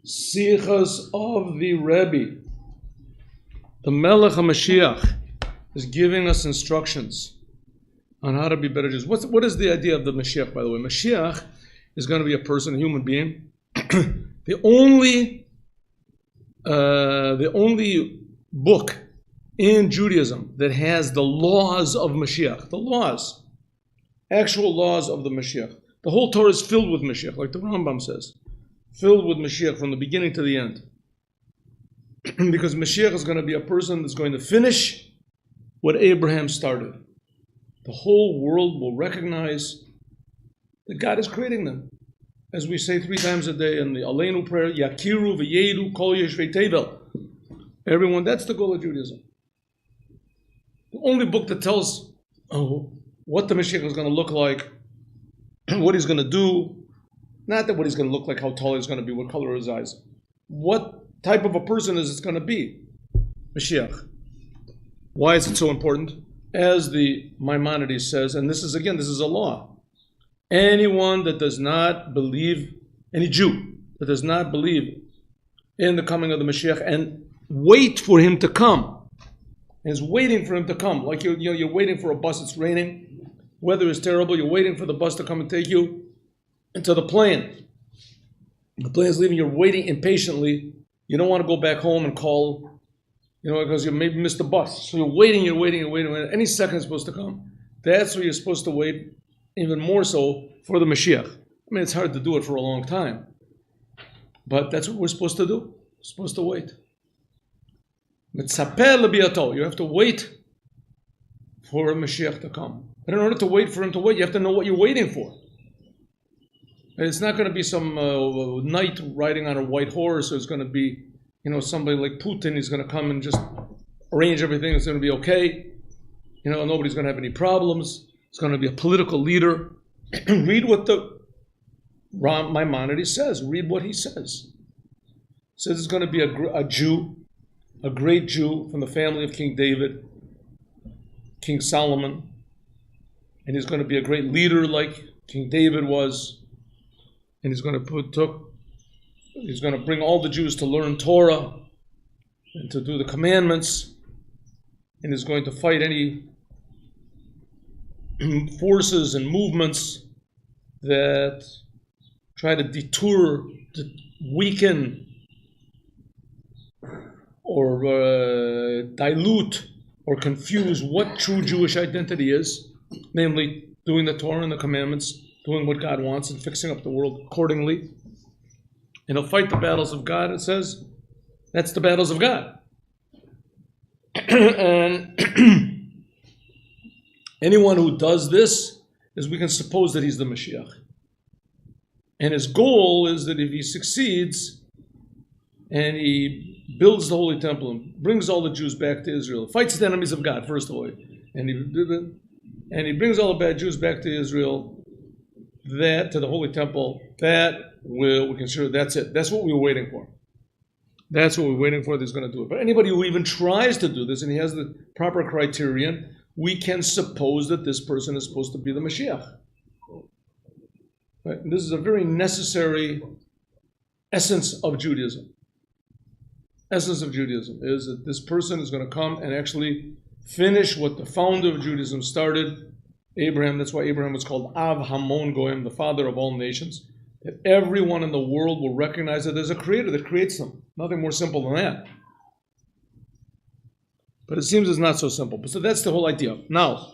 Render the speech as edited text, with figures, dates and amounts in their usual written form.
Sichas of the Rebbe. The Melech HaMashiach is giving us instructions on how to be better Jews. What is the idea of the Mashiach, by the way? Mashiach is going to be a person, a human being. The only book in Judaism that has the laws of Mashiach, the laws, actual laws of the Mashiach. The whole Torah is filled with Mashiach, like the Rambam says, filled with Mashiach from the beginning to the end. Because Mashiach is going to be a person that's going to finish what Abraham started. The whole world will recognize that God is creating them. As we say 3 times a day in the Aleinu prayer, Yakiru v'yedu kol yeshvei tevel. Everyone, that's the goal of Judaism. The only book that tells what the Mashiach is going to look like, what he's going to do, not that what he's going to look like, how tall he's going to be, what color his eyes. What type of a person is it going to be? Mashiach. Why is it so important? As the Maimonides says, and this is a law. Anyone that does not believe, any Jew that does not believe in the coming of the Mashiach and wait for him to come, is waiting for him to come, like you're waiting for a bus, it's raining, weather is terrible, you're waiting for the bus to come and take you into the plane. The plane is leaving, you're waiting impatiently, you don't want to go back home and call, because you maybe missed the bus. So you're waiting, any second is supposed to come. That's where you're supposed to wait, even more so for the Mashiach. I mean, it's hard to do it for a long time, but that's what we're supposed to do. We're supposed to wait. You have to wait for a Mashiach to come. And in order to wait for him to wait, you have to know what you're waiting for. And it's not going to be some knight riding on a white horse, or it's going to be, somebody like Putin. He's going to come and just arrange everything. It's going to be okay. Nobody's going to have any problems. It's going to be a political leader. Read what the Maimonides says. Read what he says. He says it's going to be a Jew, a great Jew from the family of King David, King Solomon, and he's going to be a great leader like King David was, and he's going to bring all the Jews to learn Torah and to do the commandments, and he's going to fight any forces and movements that try to detour, to weaken, or dilute or confuse what true Jewish identity is, namely doing the Torah and the commandments, doing what God wants and fixing up the world accordingly. And he'll fight the battles of God. It says that's the battles of God. And anyone who does this, is we can suppose that he's the Mashiach. And his goal is that if he succeeds and he builds the Holy Temple and brings all the Jews back to Israel, fights the enemies of God, first of all, and he brings all the bad Jews back to Israel, to the Holy Temple, we consider that's it. That's what we were waiting for. That's what we're waiting for, that he's going to do it. But anybody who even tries to do this, and he has the proper criterion, we can suppose that this person is supposed to be the Mashiach. Right? And this is a very necessary essence of Judaism. Essence of Judaism is that this person is going to come and actually finish what the founder of Judaism started, Abraham. That's why Abraham was called Av Hamon Goyim, the father of all nations. That everyone in the world will recognize that there's a creator that creates them. Nothing more simple than that. But it seems it's not so simple. So that's the whole idea. Now,